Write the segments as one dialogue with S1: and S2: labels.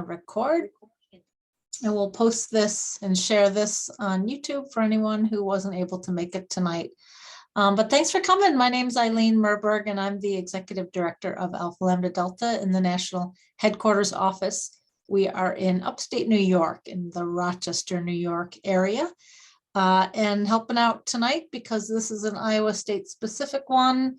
S1: record. And we'll post this and share this on YouTube for anyone who wasn't able to make it tonight. But thanks for coming. My name is Eileen Merberg, and I'm the Executive Director of Alpha Lambda Delta in the National Headquarters Office. We are in upstate New York, in the Rochester, New York area. And helping out tonight, because this is an Iowa State specific one,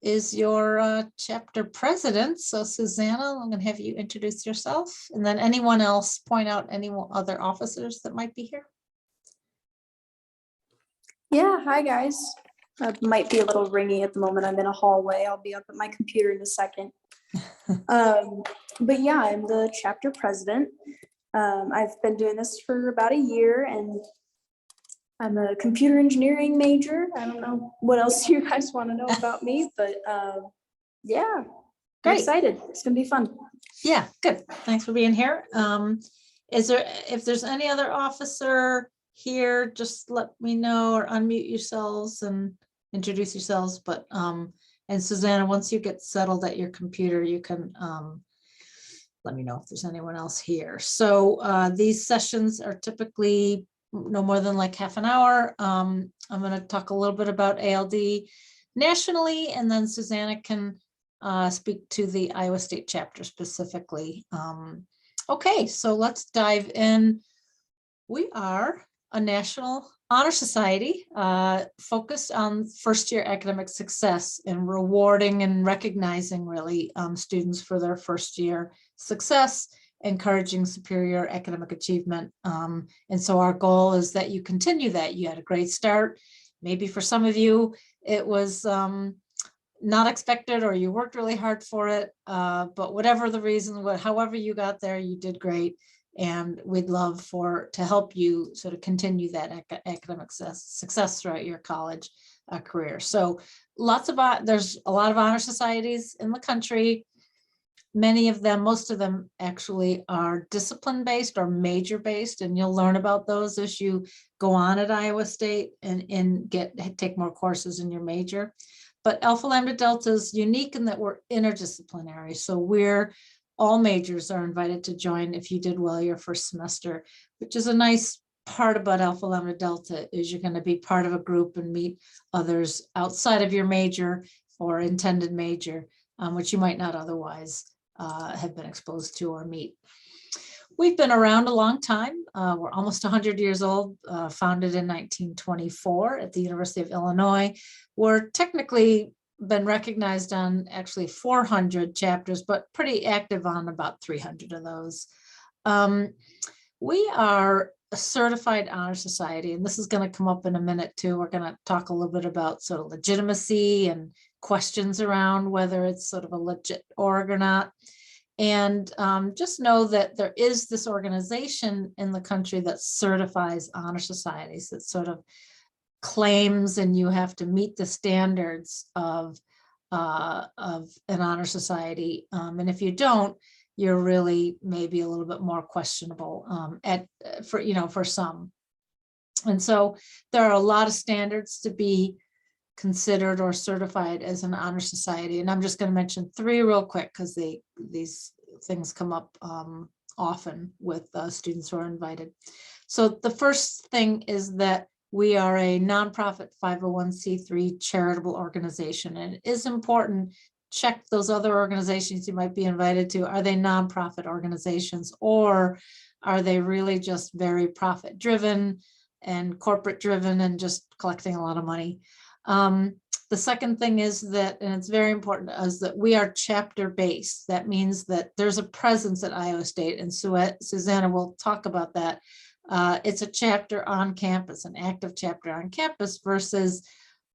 S1: is your chapter president. So Susanna, I'm going to have you introduce yourself, and then anyone else point out any other officers that might be here.
S2: Yeah, hi guys. Might be a little ringy at the moment. I'm in a hallway. I'll be up at my computer in a second. But yeah, I'm the chapter president. I've been doing this for about a year, and I'm a computer engineering major. I don't know what else you guys want to know about me, but yeah, I'm excited. It's gonna be fun.
S1: Yeah, good. Thanks for being here. If there's any other officer here, just let me know or unmute yourselves and introduce yourselves. But and Susanna, once you get settled at your computer, you can let me know if there's anyone else here. So these sessions are typically no more than like half an hour. I'm going to talk a little bit about ALD nationally, and then Susanna can speak to the Iowa State chapter specifically. Okay, so let's dive in. We are a National Honor Society focused on first-year academic success and rewarding and recognizing really students for their first-year success, encouraging superior academic achievement. And so our goal is that you continue that. You had a great start. Maybe for some of you, it was not expected, or you worked really hard for it. But whatever the reason, however you got there, you did great. And we'd love to help you sort of continue that academic success throughout your college career. So there's a lot of honor societies in the country. Many of them, most of them actually are discipline-based or major-based, and you'll learn about those as you go on at Iowa State and take more courses in your major. But Alpha Lambda Delta is unique in that we're interdisciplinary. So all majors are invited to join if you did well your first semester, which is a nice part about Alpha Lambda Delta, is you're going to be part of a group and meet others outside of your major or intended major, which you might not otherwise have been exposed to or meet. We've been around a long time. We're almost 100 years old, founded in 1924 at the University of Illinois. We're technically been recognized on actually 400 chapters, but pretty active on about 300 of those. We are a certified honor society, and this is going to come up in a minute too. We're going to talk a little bit about sort of legitimacy and questions around whether it's sort of a legit org or not. And just know that there is this organization in the country that certifies honor societies, that sort of claims, and you have to meet the standards of an honor society. And if you don't, you're really maybe a little bit more questionable for some. And so there are a lot of standards to be considered or certified as an honor society. And I'm just going to mention 3 real quick, because these things come up often with students who are invited. So the first thing is that we are a nonprofit 501c3 charitable organization, and it is important. Check those other organizations you might be invited to. Are they nonprofit organizations, or are they really just very profit driven and corporate driven and just collecting a lot of money? The second thing is that, and it's very important to us, that we are chapter based. That means that there's a presence at Iowa State, and Susanna will talk about that. It's a chapter on campus, an active chapter on campus, versus,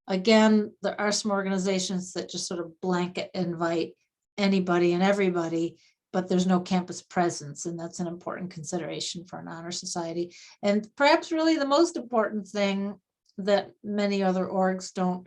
S1: again, there are some organizations that just sort of blanket invite anybody and everybody, but there's no campus presence, and that's an important consideration for an honor society. And perhaps really the most important thing that many other orgs don't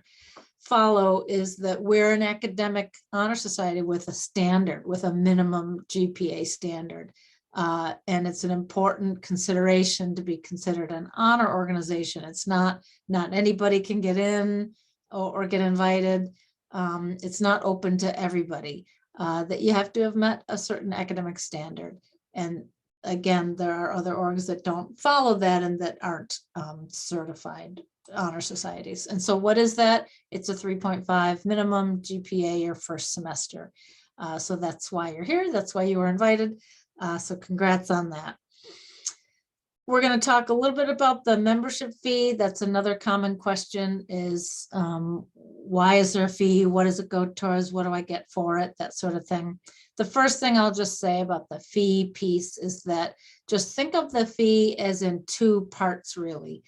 S1: follow is that we're an academic honor society with a standard, with a minimum GPA standard. And it's an important consideration to be considered an honor organization. It's not anybody can get in or get invited. It's not open to everybody, that you have to have met a certain academic standard. And again, there are other orgs that don't follow that and that aren't certified honor societies. And so what is that? It's a 3.5 minimum GPA your first semester. So that's why you're here. That's why you were invited. So congrats on that. We're going to talk a little bit about the membership fee. That's another common question is why is there a fee? What does it go towards? What do I get for it? That sort of thing. The first thing I'll just say about the fee piece is that just think of the fee as in two parts really,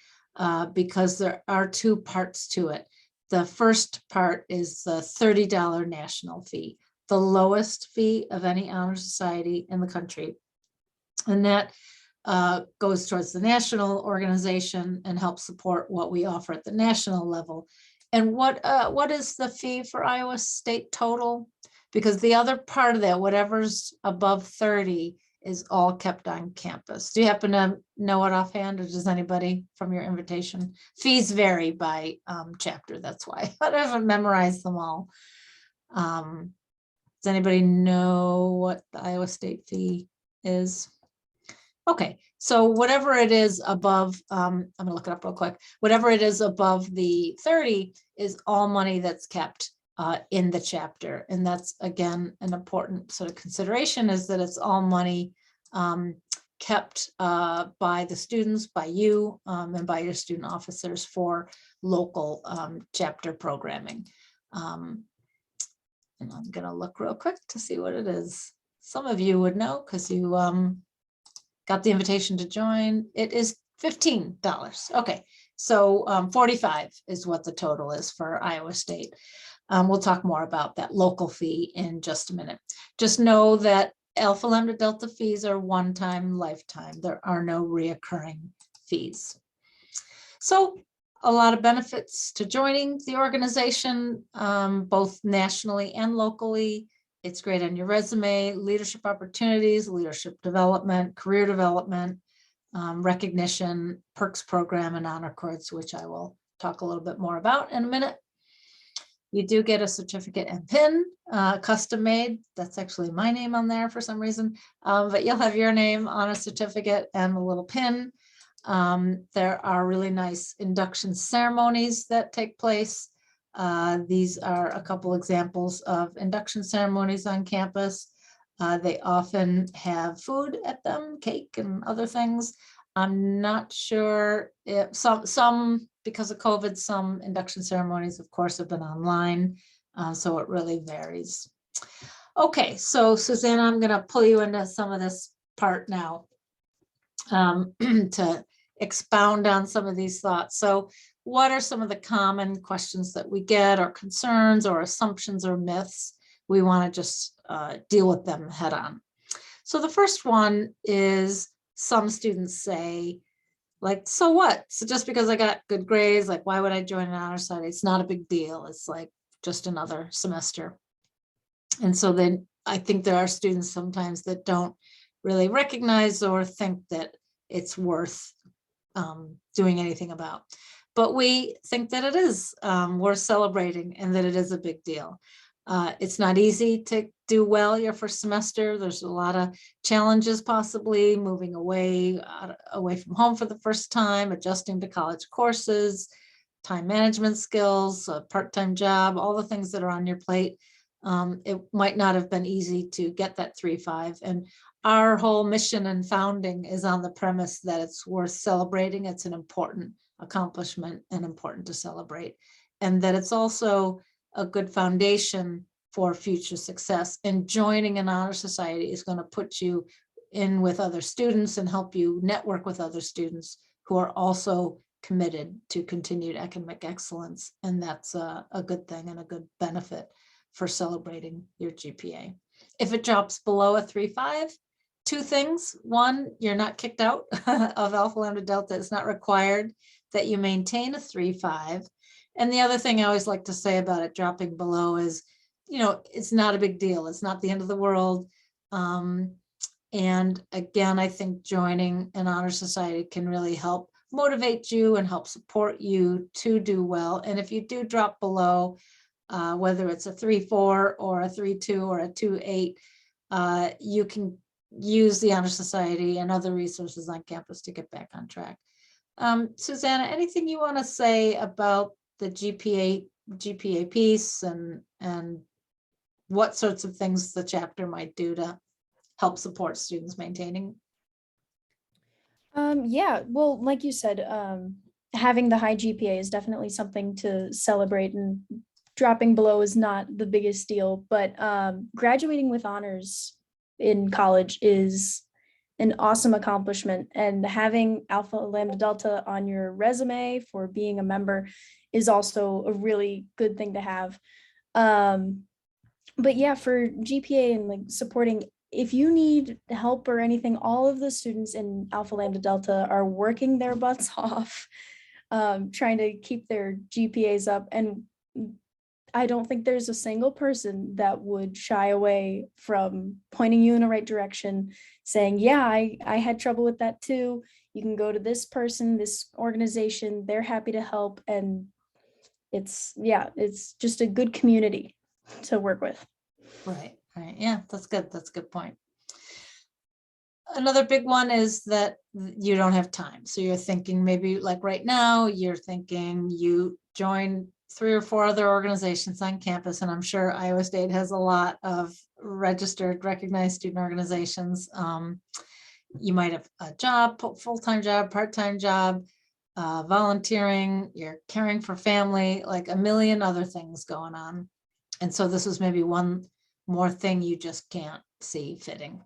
S1: because there are two parts to it. The first part is the $30 national fee, the lowest fee of any honor society in the country. And that goes towards the national organization and helps support what we offer at the national level. And what is the fee for Iowa State total? Because the other part of that, whatever's above 30, is all kept on campus. Do you happen to know it offhand, or does anybody from your invitation? Fees vary by chapter, that's why. I haven't memorized them all. Does anybody know what the Iowa State fee is? Okay, so whatever it is above, I'm gonna look it up real quick. Whatever it is above the 30 is all money that's kept in the chapter. And that's, again, an important sort of consideration is that it's all money kept by the students, by you, and by your student officers for local chapter programming. And I'm gonna look real quick to see what it is. Some of you would know because you got the invitation to join. It is $15. Okay, so 45 is what the total is for Iowa State. We'll talk more about that local fee in just a minute. Just know that Alpha Lambda Delta fees are one-time, lifetime. There are no reoccurring fees. So a lot of benefits to joining the organization, both nationally and locally. It's great on your resume, leadership opportunities, leadership development, career development, recognition, perks program, and honor cords, which I will talk a little bit more about in a minute. You do get a certificate and pin, custom made. That's actually my name on there for some reason, but you'll have your name on a certificate and a little pin. There are really nice induction ceremonies that take place. These are a couple examples of induction ceremonies on campus. They often have food at them, cake and other things. I'm not sure if some because of COVID, some induction ceremonies, of course, have been online. So it really varies. Okay, so Susanna, I'm going to pull you into some of this part now to expound on some of these thoughts. So what are some of the common questions that we get, or concerns or assumptions or myths? We want to just deal with them head on. So the first one is some students say, like, so what? So just because I got good grades, like, why would I join an honor society? It's not a big deal. It's like just another semester. And so then I think there are students sometimes that don't really recognize or think that it's worth doing anything about. But we think that it is worth celebrating and that it is a big deal. It's not easy to do well your first semester. There's a lot of challenges, possibly moving away from home for the first time, adjusting to college courses, time management skills, a part-time job, all the things that are on your plate. It might not have been easy to get that 3.5. And our whole mission and founding is on the premise that it's worth celebrating. It's an important accomplishment and important to celebrate. And that it's also a good foundation for future success. And joining an honor society is going to put you in with other students and help you network with other students who are also committed to continued academic excellence. And that's a good thing and a good benefit for celebrating your GPA. If it drops below a 3.5, two things. One, you're not kicked out of Alpha Lambda Delta. It's not required that you maintain a 3.5. And the other thing I always like to say about it dropping below is, you know, it's not a big deal. It's not the end of the world. And again, I think joining an honor society can really help motivate you and help support you to do well. And if you do drop below, whether it's a 3.4 or a 3.2 or a 2.8, you can use the Honor Society and other resources on campus to get back on track. Susanna, anything you want to say about the GPA piece and what sorts of things the chapter might do to help support students maintaining?
S2: Yeah, well, like you said, having the high GPA is definitely something to celebrate, and dropping below is not the biggest deal, but graduating with honors in college is an awesome accomplishment, and having Alpha Lambda Delta on your resume for being a member is also a really good thing to have. But yeah, for GPA and like supporting, if you need help or anything, all of the students in Alpha Lambda Delta are working their butts off, trying to keep their GPAs up. And I don't think there's a single person that would shy away from pointing you in the right direction, saying, yeah, I had trouble with that too. You can go to this person, this organization, they're happy to help. And it's just a good community to work with.
S1: Right. Yeah, that's good. That's a good point. Another big one is that you don't have time. So you're thinking maybe like right now, you're thinking you join 3 or 4 other organizations on campus. And I'm sure Iowa State has a lot of registered, recognized student organizations. You might have a job, full-time job, part-time job, volunteering, you're caring for family, like a million other things going on. And so this is maybe one more thing you just can't see fitting.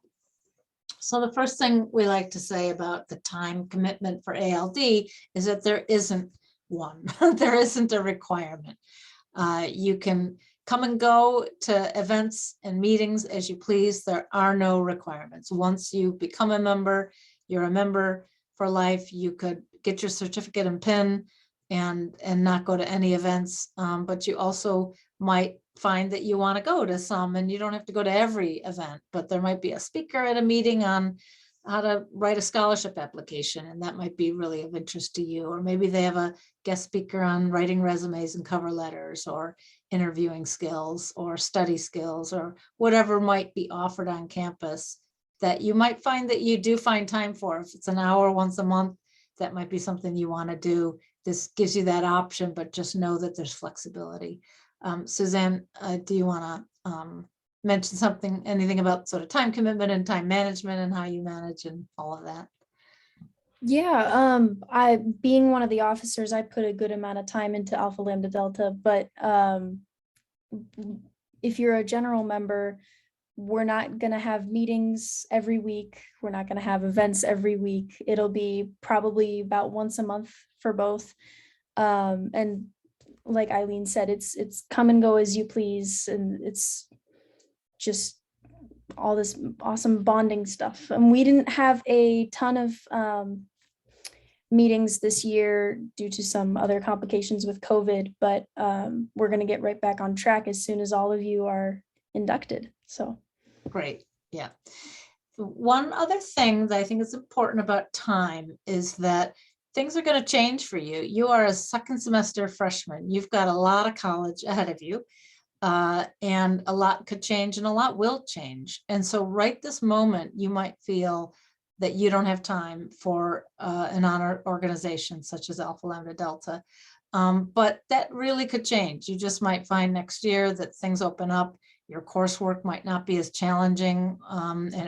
S1: So the first thing we like to say about the time commitment for ALD is that there isn't one. There isn't a requirement. You can come and go to events and meetings as you please. There are no requirements. Once you become a member, you're a member for life. You could get your certificate and PIN and not go to any events, but you also might find that you want to go to some, and you don't have to go to every event, but there might be a speaker at a meeting on how to write a scholarship application, and that might be really of interest to you. Or maybe they have a guest speaker on writing resumes and cover letters, or interviewing skills, or study skills, or whatever might be offered on campus that you might find that you do find time for. If it's an hour once a month, that might be something you want to do. This gives you that option, but just know that there's flexibility. Suzanne, do you want to mention anything about sort of time commitment and time management and how you manage and all of that?
S2: Yeah, I being one of the officers, I put a good amount of time into Alpha Lambda Delta, but if you're a general member, we're not going to have meetings every week. We're not going to have events every week. It'll be probably about once a month for both. And like Eileen said, it's come and go as you please. And it's just all this awesome bonding stuff. And we didn't have a ton of meetings this year due to some other complications with COVID, but we're going to get right back on track as soon as all of you are inducted. So
S1: great. Yeah. One other thing that I think is important about time is that things are going to change for you. You are a second semester freshman. You've got a lot of college ahead of you, and a lot could change and a lot will change. And so right this moment, you might feel that you don't have time for an honor organization such as Alpha Lambda Delta. But that really could change. You just might find next year that things open up. Your coursework might not be as challenging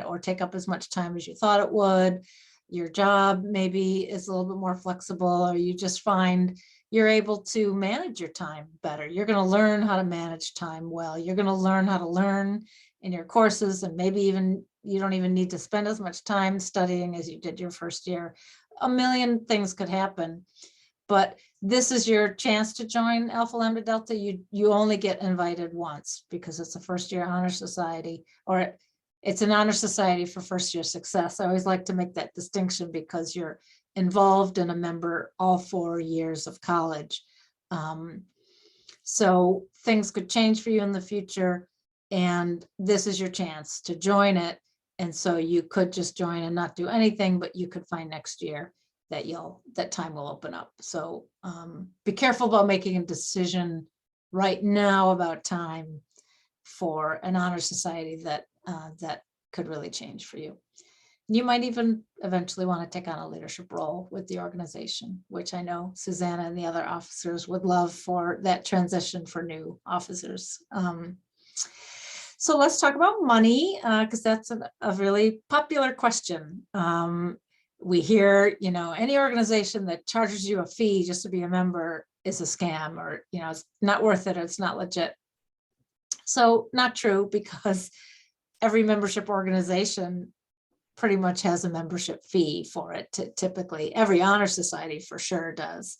S1: or take up as much time as you thought it would. Your job maybe is a little bit more flexible, or you just find you're able to manage your time better. You're going to learn how to manage time well. You're going to learn how to learn in your courses, and maybe even you don't even need to spend as much time studying as you did your first year. A million things could happen, but this is your chance to join Alpha Lambda Delta. You only get invited once because it's a first year honor society, or it's an honor society for first year success. I always like to make that distinction because you're involved and a member all 4 years of college. So things could change for you in the future, and this is your chance to join it. And so you could just join and not do anything, but you could find next year that time will open up. So be careful about making a decision right now about time for an honor society that could really change for you. You might even eventually want to take on a leadership role with the organization, which I know Susanna and the other officers would love for that transition for new officers. So let's talk about money, because that's a really popular question. We hear, any organization that charges you a fee just to be a member is a scam, or, it's not worth it, or it's not legit. So not true, because every membership organization pretty much has a membership fee for it. Typically, every honor society for sure does.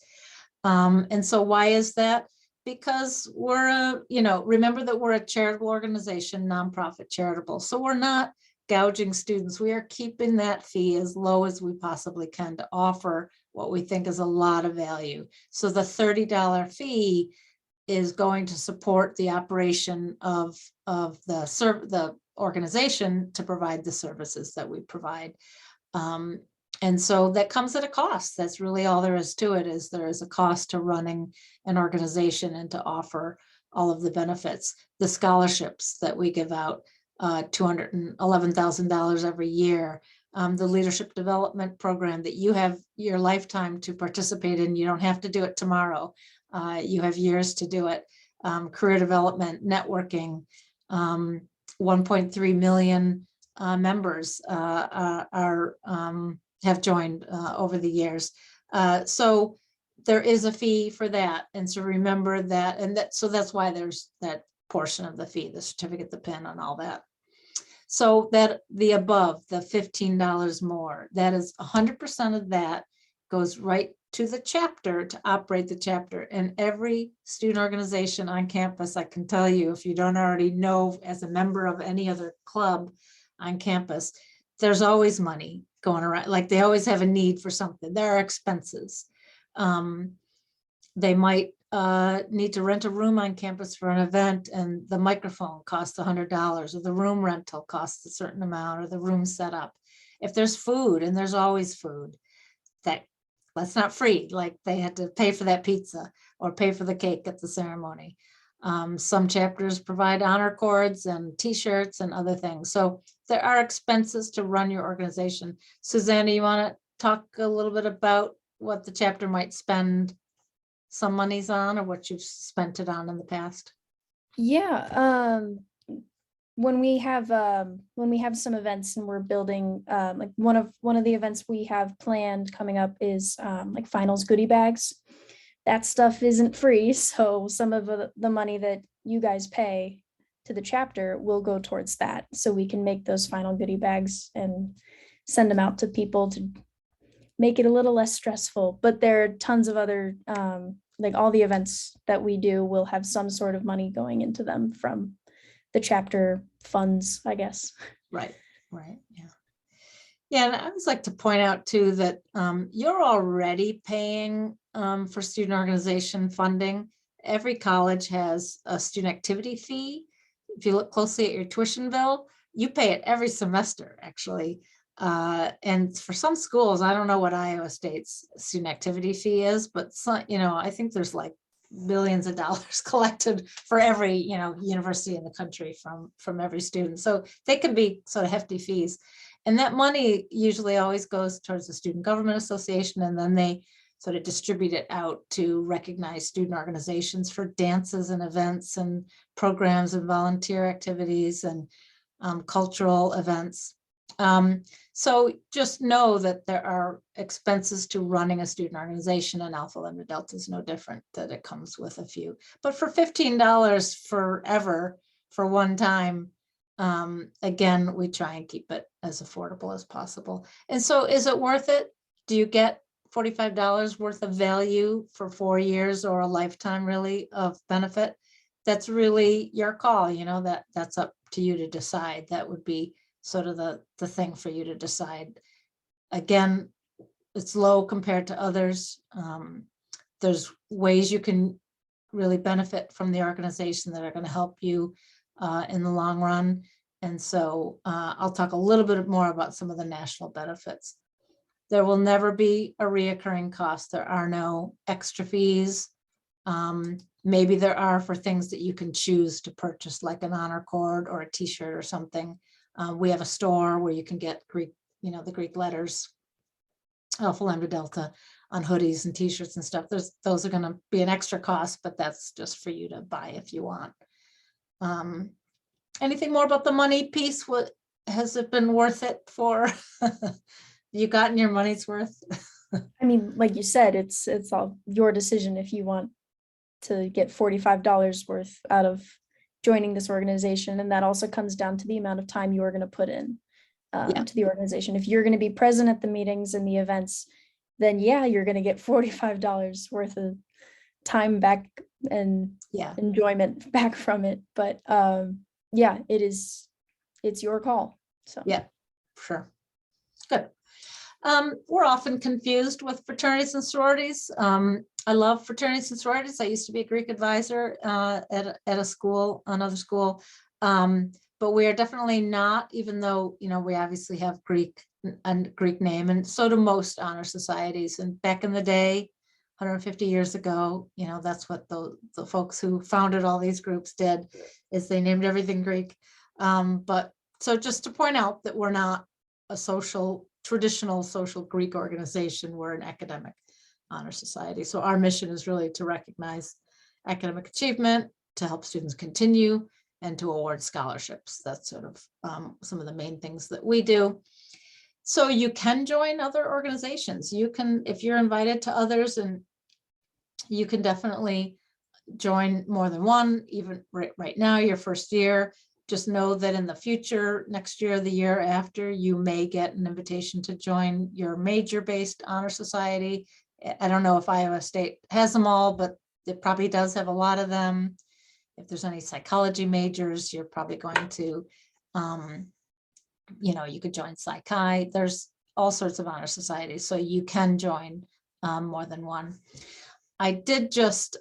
S1: And so why is that? Because we're remember that we're a charitable organization, nonprofit charitable. So we're not gouging students. We are keeping that fee as low as we possibly can to offer what we think is a lot of value. So the $30 fee is going to support the operation of the organization to provide the services that we provide. And so that comes at a cost. That's really all there is to it, is there is a cost to running an organization and to offer all of the benefits. The scholarships that we give out, $211,000 every year. The leadership development program that you have your lifetime to participate in. You don't have to do it tomorrow. You have years to do it. Career development, networking, 1.3 million members have joined over the years. So there is a fee for that. And so remember that, so that's why there's that portion of the fee, the certificate, the pin, and all that. So that the above, the $15 more, that is 100% of that goes right to the chapter to operate the chapter. And every student organization on campus, I can tell you, if you don't already know, as a member of any other club on campus, there's always money going around. Like, they always have a need for something. There are expenses. They might need to rent a room on campus for an event, and the microphone costs $100, or the room rental costs a certain amount, or the room setup. If there's food, and there's always food, that's not free. Like, they had to pay for that pizza or pay for the cake at the ceremony. Some chapters provide honor cords and t-shirts and other things. So there are expenses to run your organization. Susanna, you want to talk a little bit about what the chapter might spend some monies on, or what you've spent it on in the past?
S2: Yeah. When we have some events and we're building, like one of the events we have planned coming up is like finals goodie bags. That stuff isn't free, so some of the money that you guys pay to the chapter will go towards that, so we can make those final goodie bags and send them out to people to make it a little less stressful. But there are tons of other, like all the events that we do will have some sort of money going into them from the chapter funds, I guess.
S1: Right. Yeah. Yeah, and I always like to point out too that you're already paying for student organization funding. Every college has a student activity fee. If you look closely at your tuition bill, you pay it every semester, actually. And for some schools, I don't know what Iowa State's student activity fee is, but some, I think there's like billions of dollars collected for every, university in the country from every student. So they can be sort of hefty fees. And that money usually always goes towards the Student Government Association, and then they sort of distribute it out to recognize student organizations for dances and events and programs and volunteer activities and cultural events. So just know that there are expenses to running a student organization, and Alpha Lambda Delta is no different, that it comes with a few. But for $15 forever, for one time, again, we try and keep it as affordable as possible. And so is it worth it? Do you get $45 worth of value for 4 years, or a lifetime really of benefit? That's really your call. That's up to you to decide. That would be sort of the thing for you to decide. Again, it's low compared to others. There's ways you can really benefit from the organization that are going to help you in the long run. And so I'll talk a little bit more about some of the national benefits. There will never be a reoccurring cost. There are no extra fees. Maybe there are for things that you can choose to purchase, like an honor cord or a t-shirt or something. We have a store where you can get Greek, the Greek letters, Alpha Lambda Delta, on hoodies and t-shirts and stuff. Those are going to be an extra cost, but that's just for you to buy if you want. Anything more about the money piece? What has it been worth it for? You gotten your money's worth?
S2: I mean, like you said, it's all your decision if you want to get $45 worth out of joining this organization. And that also comes down to the amount of time you are going to put in to the organization. If you're going to be present at the meetings and the events, then yeah, you're going to get $45 worth of time back and enjoyment back from it. But yeah, it's your call. So
S1: yeah, sure. Good. We're often confused with fraternities and sororities. I love fraternities and sororities. I used to be a Greek advisor at a school, another school, but we are definitely not, even though, we obviously have Greek name, and so do most honor societies. And back in the day, 150 years ago, that's what the folks who founded all these groups did, is they named everything Greek. But so just to point out that we're not a traditional social Greek organization, we're an academic honor society. So our mission is really to recognize academic achievement, to help students continue, and to award scholarships. That's sort of some of the main things that we do. So you can join other organizations. You can, if you're invited to others, and you can definitely join more than one, even right now, your first year. Just know that in the future, next year, the year after, you may get an invitation to join your major-based honor society. I don't know if Iowa State has them all, but it probably does have a lot of them. If there's any psychology majors, you're probably going to, you could join Psych-Chi. There's all sorts of honor societies, so you can join more than one. I did just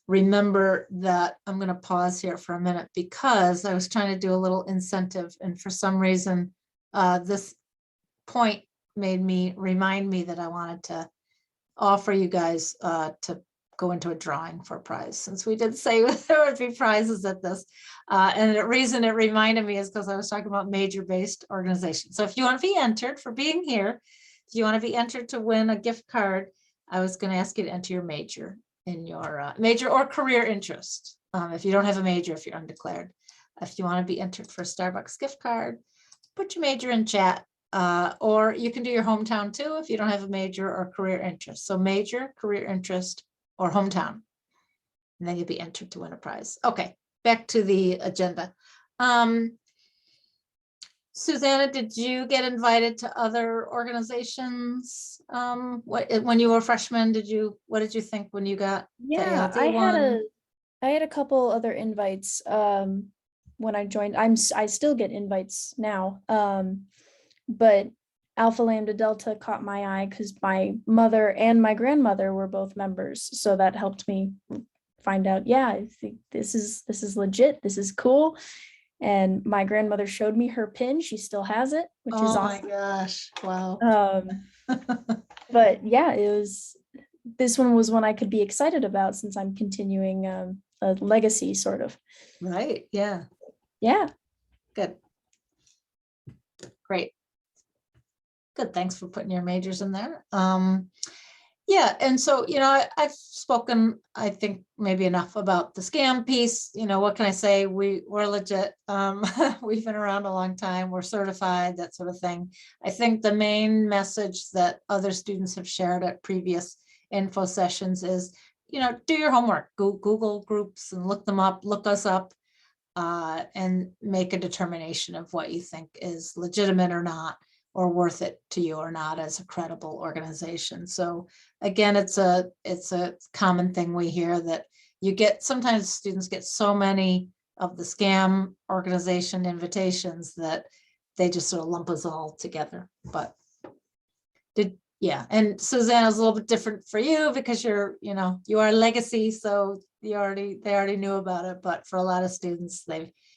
S1: remember that I'm going to pause here for a minute, because I was trying to do a little incentive, and for some reason this point remind me that I wanted to offer you guys to go into a drawing for a prize, since we did say there would be prizes at this. And the reason it reminded me is because I was talking about major-based organizations. So if you want to be entered for being here, if you want to be entered to win a gift card, I was going to ask you to enter your major in your major or career interest. If you don't have a major, if you're undeclared, if you want to be entered for a Starbucks gift card, put your major in chat, or you can do your hometown too if you don't have a major or career interest. So major, career interest, or hometown, and then you'll be entered to win a prize. Okay, back to the agenda. Susanna, did you get invited to other organizations? When you were a freshman, what did you think when you got the
S2: yeah,
S1: ALD
S2: I had a couple other invites when I joined. I still get invites now, but Alpha Lambda Delta caught my eye because my mother and my grandmother were both members, so that helped me find out, yeah, I think this is legit, this is cool. And my grandmother showed me her pin. She still has it, which is awesome.
S1: Oh my gosh, wow.
S2: But yeah, this one was one I could be excited about, since I'm continuing a legacy sort of.
S1: Right, yeah.
S2: Yeah.
S1: Good. Great. Good, thanks for putting your majors in there. Yeah, and so, I've spoken, I think, maybe enough about the scam piece. What can I say? We're legit. We've been around a long time. We're certified, that sort of thing. I think the main message that other students have shared at previous info sessions is, do your homework. Google groups and look them up, look us up, and make a determination of what you think is legitimate or not, or worth it to you or not as a credible organization. So again, it's a common thing we hear, that sometimes students get so many of the scam organization invitations that they just sort of lump us all together. But and Susanna's a little bit different for you, because you are legacy, so they already knew about it. But for a lot of students,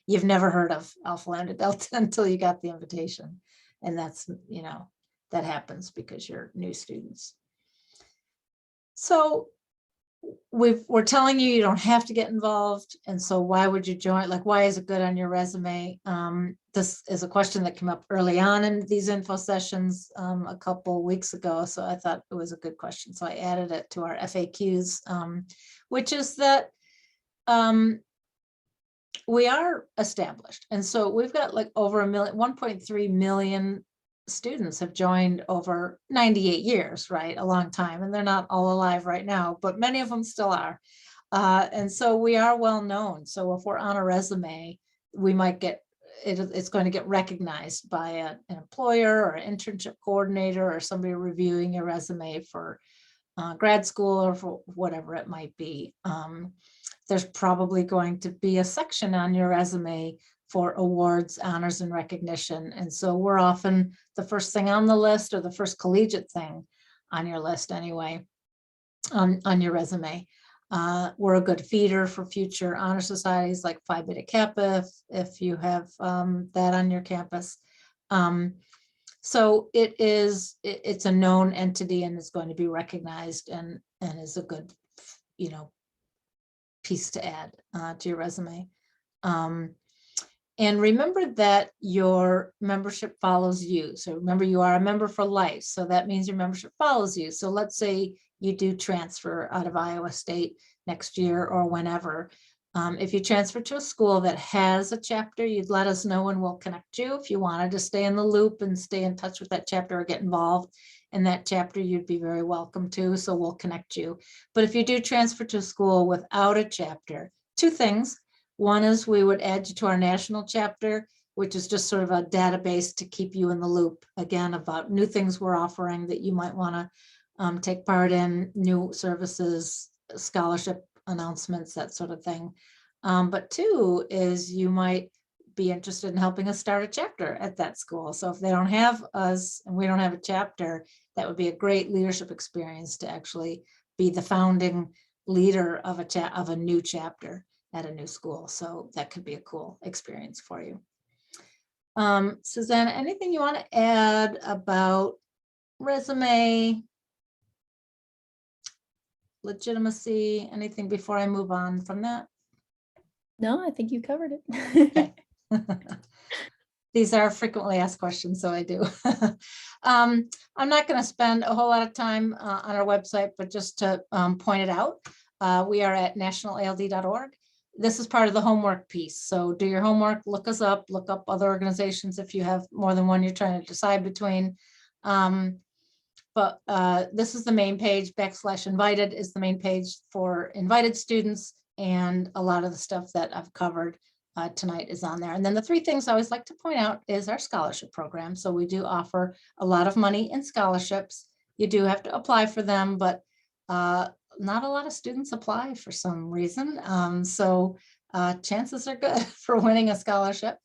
S1: you've never heard of Alpha Lambda Delta until you got the invitation. And that's, that happens because you're new students. So we're telling you don't have to get involved. And so why would you join? Like, why is it good on your resume? This is a question that came up early on in these info sessions a couple weeks ago. So I thought it was a good question. So I added it to our FAQs, which is that we are established. And so we've got like over 1.3 million students have joined over 98 years, right? A long time. And they're not all alive right now, but many of them still are. And so we are well known. So if we're on a resume, we might get, it's going to get recognized by an employer or an internship coordinator or somebody reviewing your resume for grad school or for whatever it might be. There's probably going to be a section on your resume for awards, honors, and recognition. And so we're often the first thing on the list, or the first collegiate thing on your list anyway, on your resume. We're a good feeder for future honor societies like Phi Beta Kappa, if you have that on your campus. So it's a known entity and is going to be recognized and is a good, piece to add to your resume. And remember that your membership follows you. So remember, you are a member for life. So that means your membership follows you. So let's say you do transfer out of Iowa State next year or whenever. If you transfer to a school that has a chapter, you'd let us know and we'll connect you. If you wanted to stay in the loop and stay in touch with that chapter or get involved in that chapter, you'd be very welcome to. So we'll connect you. But if you do transfer to a school without a chapter, two things. One is we would add you to our national chapter, which is just sort of a database to keep you in the loop, again, about new things we're offering that you might want to take part in, new services, scholarship announcements, that sort of thing. But two is you might be interested in helping us start a chapter at that school. So if they don't have us and we don't have a chapter, that would be a great leadership experience to actually be the founding leader of a new chapter at a new school. So that could be a cool experience for you. Susanna, anything you want to add about resume, legitimacy, anything before I move on from that?
S2: No, I think you covered it.
S1: Okay. These are frequently asked questions, so I do. I'm not going to spend a whole lot of time on our website, but just to point it out, we are at nationalald.org. This is part of the homework piece. So do your homework, look us up, look up other organizations if you have more than one you're trying to decide between. But this is the main page. /invited is the main page for invited students, and a lot of the stuff that I've covered tonight is on there. And then the three things I always like to point out is our scholarship program. So we do offer a lot of money in scholarships. You do have to apply for them, but not a lot of students apply for some reason. So chances are good for winning a scholarship.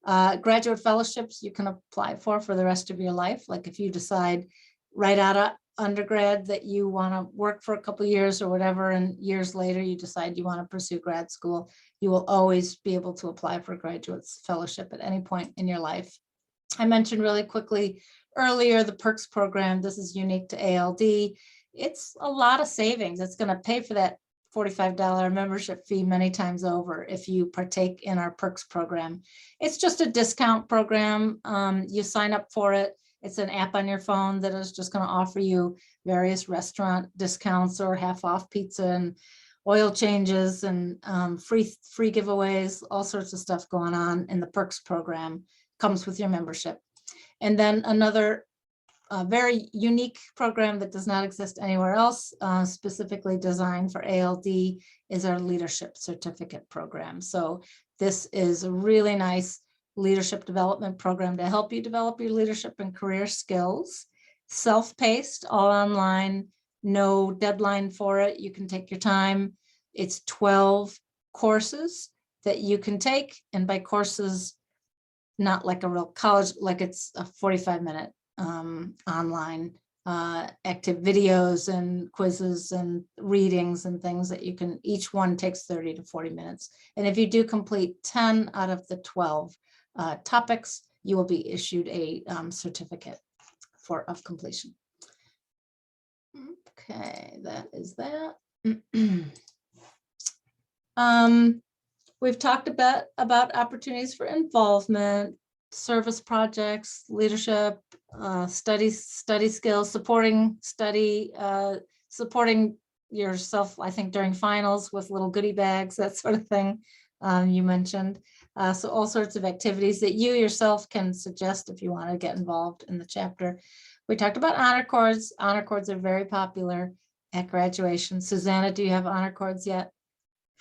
S1: Graduate fellowships you can apply for the rest of your life. Like if you decide right out of undergrad that you want to work for a couple of years or whatever, and years later you decide you want to pursue grad school, you will always be able to apply for a graduate fellowship at any point in your life. I mentioned really quickly earlier the Perks program. This is unique to ALD. It's a lot of savings. It's going to pay for that $45 membership fee many times over if you partake in our Perks program. It's just a discount program. You sign up for it. It's an app on your phone that is just going to offer you various restaurant discounts or half off pizza and oil changes and free giveaways, all sorts of stuff going on in the Perks program. Comes with your membership. And then another very unique program that does not exist anywhere else, specifically designed for ALD, is our leadership certificate program. So this is a really nice leadership development program to help you develop your leadership and career skills. Self-paced, all online, no deadline for it. You can take your time. It's 12 courses that you can take. And by courses, not like a real college, like it's a 45-minute online active videos and quizzes and readings and things that you can, each one takes 30 to 40 minutes. And if you do complete 10 out of the 12 topics, you will be issued a certificate of completion. Okay, that is that. We've talked about opportunities for involvement, service projects, leadership, study skills, supporting yourself, I think during finals with little goodie bags, that sort of thing you mentioned. So all sorts of activities that you yourself can suggest if you want to get involved in the chapter. We talked about honor cords. Honor cords are very popular at graduation. Susanna, do you have honor cords yet?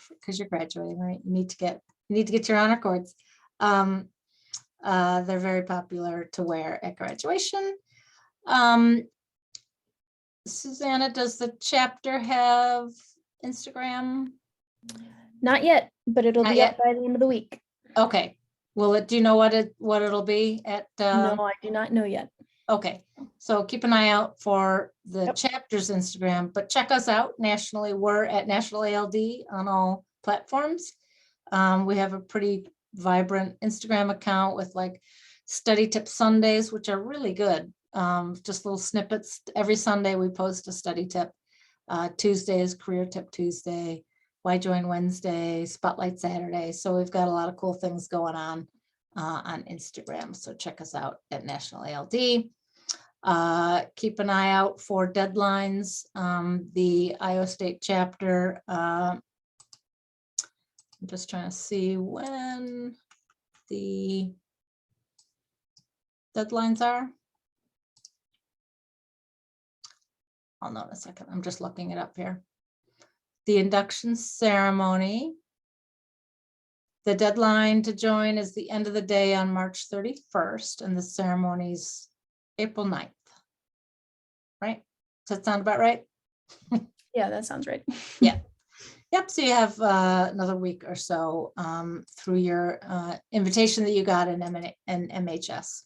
S1: Because you're graduating, right? You need to get your honor cords. They're very popular to wear at graduation. Susanna, does the chapter have Instagram?
S2: Not yet, but it'll
S1: Not
S2: be
S1: yet?
S2: up by the end of the week.
S1: Okay. Will it? Do you know what it'll be at?
S2: No, I do not know yet.
S1: Okay, so keep an eye out for the
S2: Yep.
S1: chapter's Instagram, but check us out nationally. We're at National ALD on all platforms. We have a pretty vibrant Instagram account with like study tip Sundays, which are really good. Just little snippets. Every Sunday we post a study tip. Tuesday is career tip Tuesday, Why Join Wednesday, Spotlight Saturday. So we've got a lot of cool things going on Instagram. So check us out at National ALD. Keep an eye out for deadlines. The Iowa State chapter, I'm just trying to see when the deadlines are. I'll know in a second. I'm just looking it up here. The induction ceremony. The deadline to join is the end of the day on March 31st, and the ceremony's April 9th. Right? Does that sound about right?
S2: Yeah, that sounds right.
S1: Yep, so you have another week or so through your invitation that you got in MHS.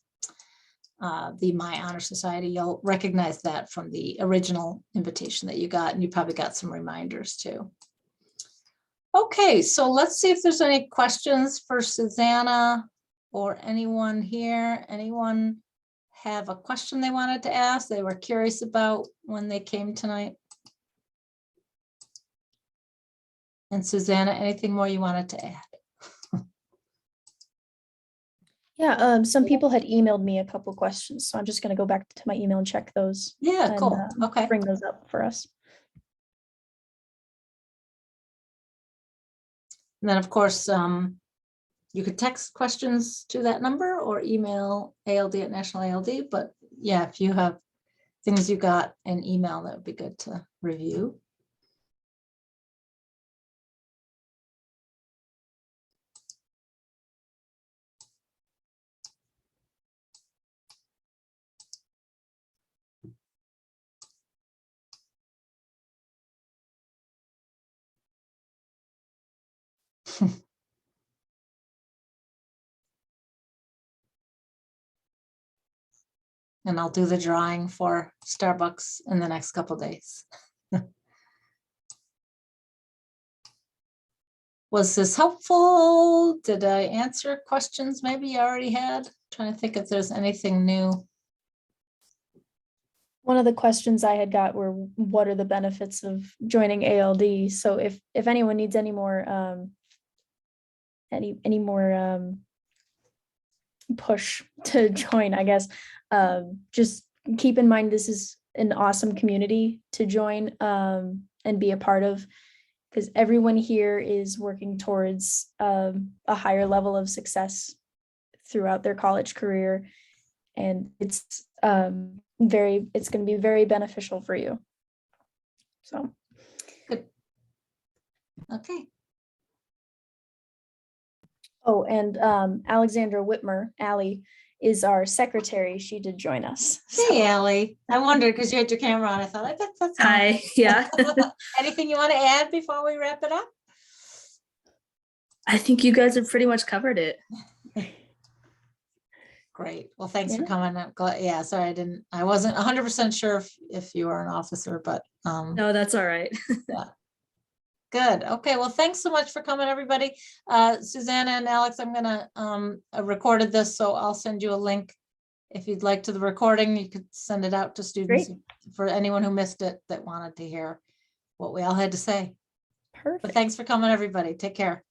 S1: The My Honor Society, you'll recognize that from the original invitation that you got, and you probably got some reminders too. Okay, so let's see if there's any questions for Susanna or anyone here. Anyone have a question they wanted to ask, they were curious about when they came tonight? And Susanna, anything more you wanted to add?
S2: Yeah, some people had emailed me a couple questions, so I'm just gonna go back to my email and check those.
S1: Yeah,
S2: and,
S1: cool. Okay.
S2: Bring those up for us.
S1: And then, of course, you could text questions to that number or email ALD@National ALD. But yeah, if you have things you got in email, that would be good to review. And I'll do the drawing for Starbucks in the next couple days. Was this helpful? Did I answer questions maybe you already had? Trying to think if there's anything new.
S2: One of the questions I had got were, what are the benefits of joining ALD? So if anyone needs any more push to join, I guess, just keep in mind this is an awesome community to join and be a part of, because everyone here is working towards a higher level of success throughout their college career, and it's going to be very beneficial for you. So
S1: Good. Okay.
S2: Oh, and Alexandra Whitmer, Allie, is our secretary. She did join us.
S1: Hey, Allie. I wondered because you had your camera on. I thought, I bet that's
S3: Hi, yeah.
S1: Anything you want to add before we wrap it up?
S3: I think you guys have pretty much covered it.
S1: Great. Well, thanks for
S2: Yeah.
S1: coming. I'm glad. Yeah, sorry, I wasn't 100% sure if you were an officer, but
S3: No, that's all right.
S1: good. Okay, well, thanks so much for coming, everybody. Susanna and Alex, I'm gonna recorded this, so I'll send you a link. If you'd like to the recording, you could send it out to students for anyone who missed it that wanted to hear what we all had to say. But
S2: Perfect.
S1: thanks for coming, everybody. Take care.